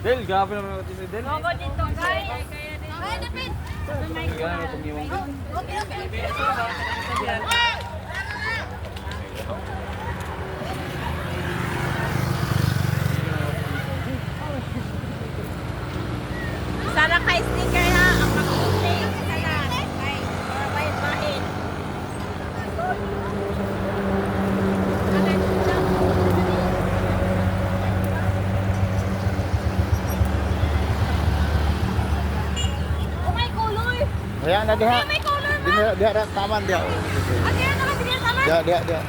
Del, gapin naman natin si Del. Logo dito, guys. Ay, David. Gano'n, tumiwang Del. Okay, okay. Sana kay sticker ha, ang makulit. Sana, kay para bahin-bahin. Oh, may color. Ayan na diha. May color, ma. Diha taman diha. Ang kaya naman, sige naman. Diha.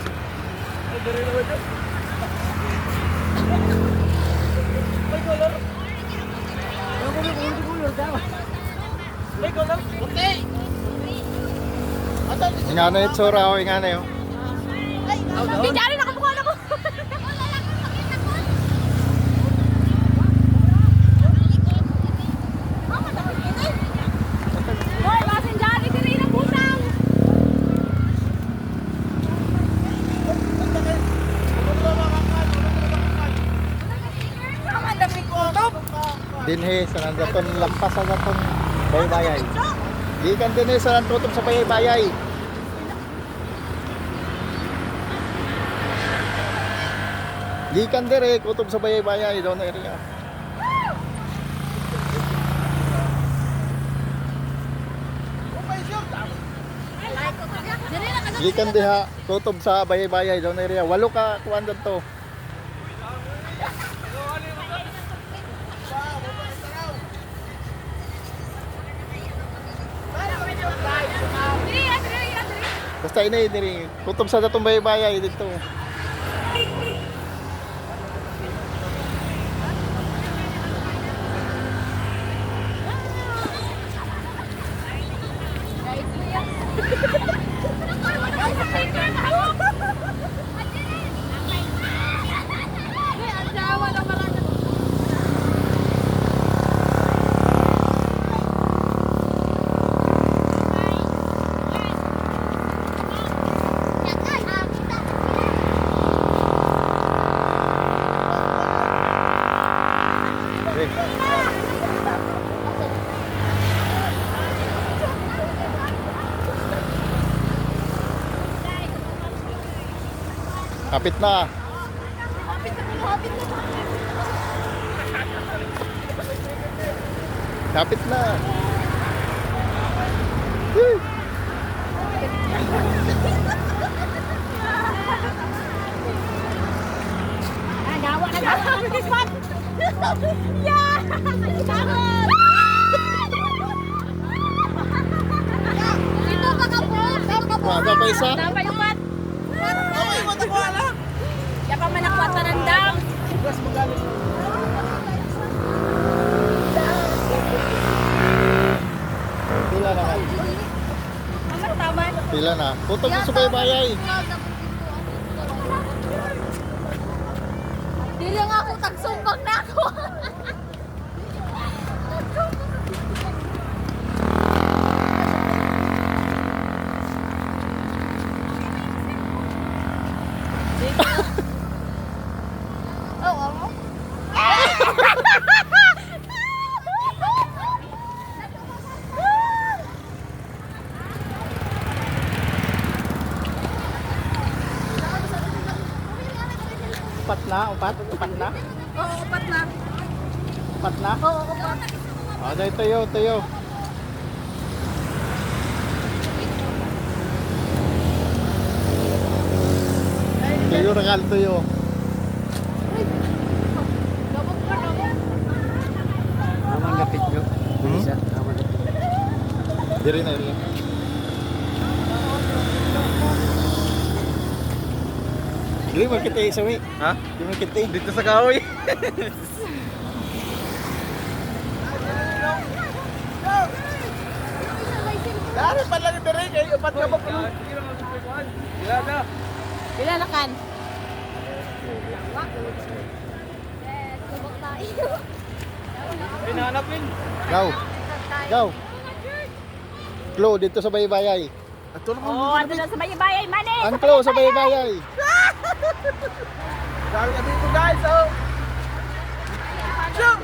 Ingana yung tsura o ingana yung. Bidari na kamukha na ko. Hoy, basin dyan, ito rin ang butang. Ang dami ko. Dinhe sa nandaton lampas sa daton baybayay. Gikan dinhe sa nantutob sa baybayay. Gikan dire kutob sa baybayay doon na area. Gikan diha kutob sa baybayay doon na area. Walo ka kuan to. Basta ini diri kutob sa datong baybayay dito. Kapit na. Kapit na. Woo! Nagawa na ang tispat. Yeah! Takot! Ito kakapot! Wala pa isa. Dapat yung mat! Okay, matakwala! Kaya pa manakwata ng dam! Pila na nga. Ang taman! Pila na. Kutob sa baybayay. Dili nga ako tagsumbang na ako! Oo. Upat na. Oo, upat na. Upat na. Oo, upat. Ah, dahil tuyo. Tuyo regal tuyo. Gabog pa, gabog. Naman lapit nyo. Isa. Naman lapit. Diri na area. Dili mo kita isawi. Ha? Dili mo kita. Dito sa kahoy. Dari pa lang diri kay upat ka ba pulo. Wala na. Ilalakan. Hinahanapin. Go. Klo dito sa baybayay. Oo, ando na sa bayay-bayay, mani! Ang klo sa baybayay. Dahil ka dito guys, oh. Shoot!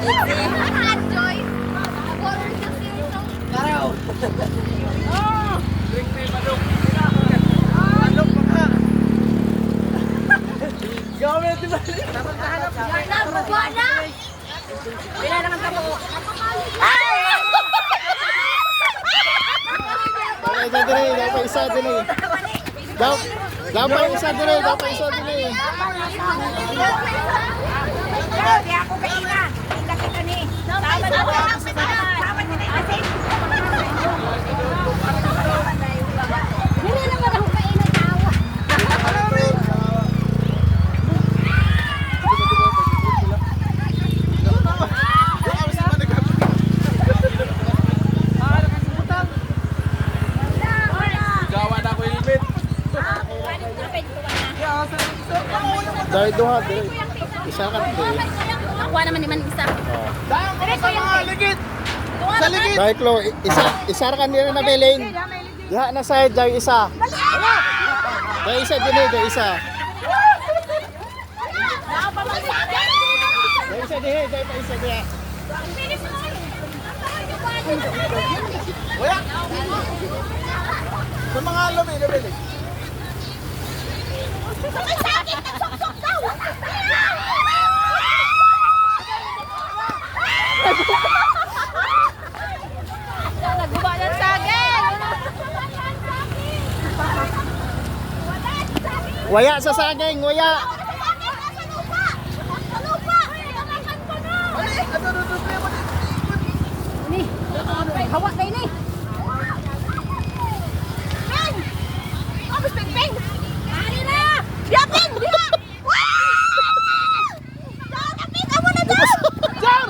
Joy. Karaw. Oh. Drink me manok. Manok pa ka. Gawin di ba? Dapat kahanap. Nababa na. Bila naman ka mo. Dapat isa din eh. Dapat isa din eh. Dapat isa din eh. Di ako kaina. Hindi kita ni. Tama na ako. Tama na kasi. Hindi naman ako kaina tawa. Gawa na ko ilbit. Dahil duha din. Isa ka din. Nakuha naman ni man isa. Dire ko yung Ligit. Sa ligit. Dahil Klo, isa ka nila na Belen. Diha na side dahil isa. Dahil isa din eh, dahil isa. Dahil isa din eh, dahil pa isa diha. Wala. Sa mga labi. Nagbuba ng saging. Waya sa saging, waya. Ni, hawa kayo ni. Peng! Abis peng peng! Ari na! Dia peng! Dia! Peng! Kamu na daw! Sir!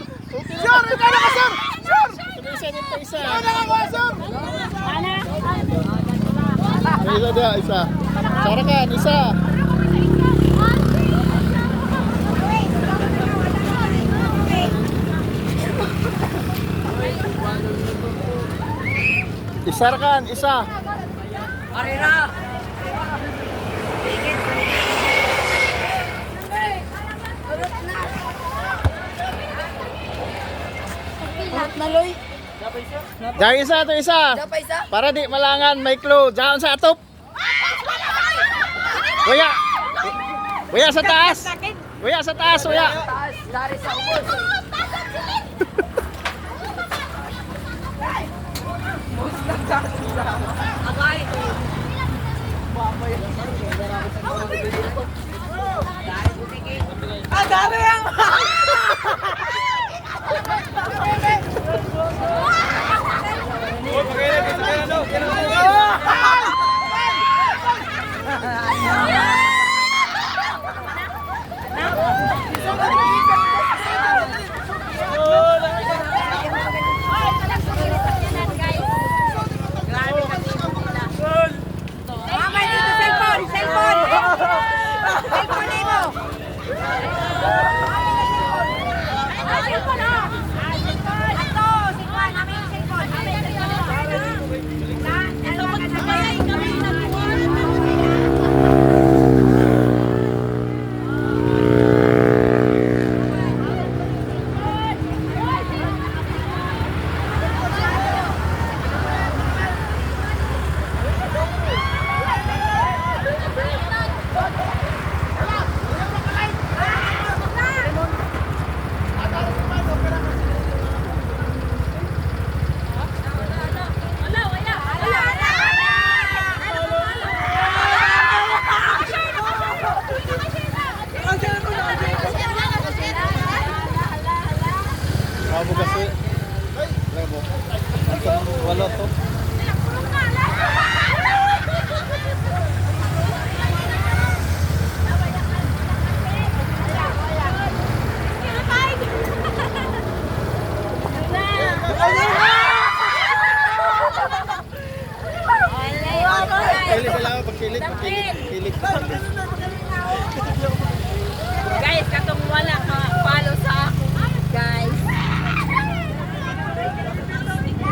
Sir! Ikaw na ka, sir! Sir! Isa din pa isa. Ano nga ko, sir? Ana! Isa diha, isa. Sarakan, isa. Isarakan, isa. Ari na. Naloy! Dahil isa to isa. Dapat isa? Para di malangan, may clue. Diyan sa atop. Waya. Waya sa taas. Waya sa taas, waya. Dari sa ubos. Agay. Ah, dami ang. Bravo kasi. Bravo. Wala to. Kilig ka lang, pagkilig. Kilig. Guys, katong wala ka follow sa ako, guys.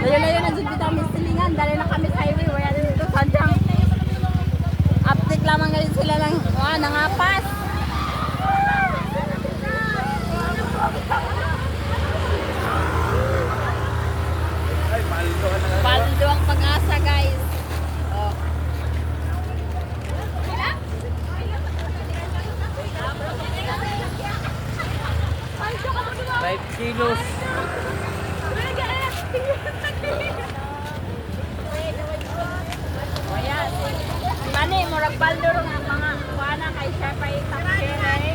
Layo-layo na dyan vitamin C. kilos. Kaya, si Mani, murag baldo rin ang mga kuwana kay siya pa itakere.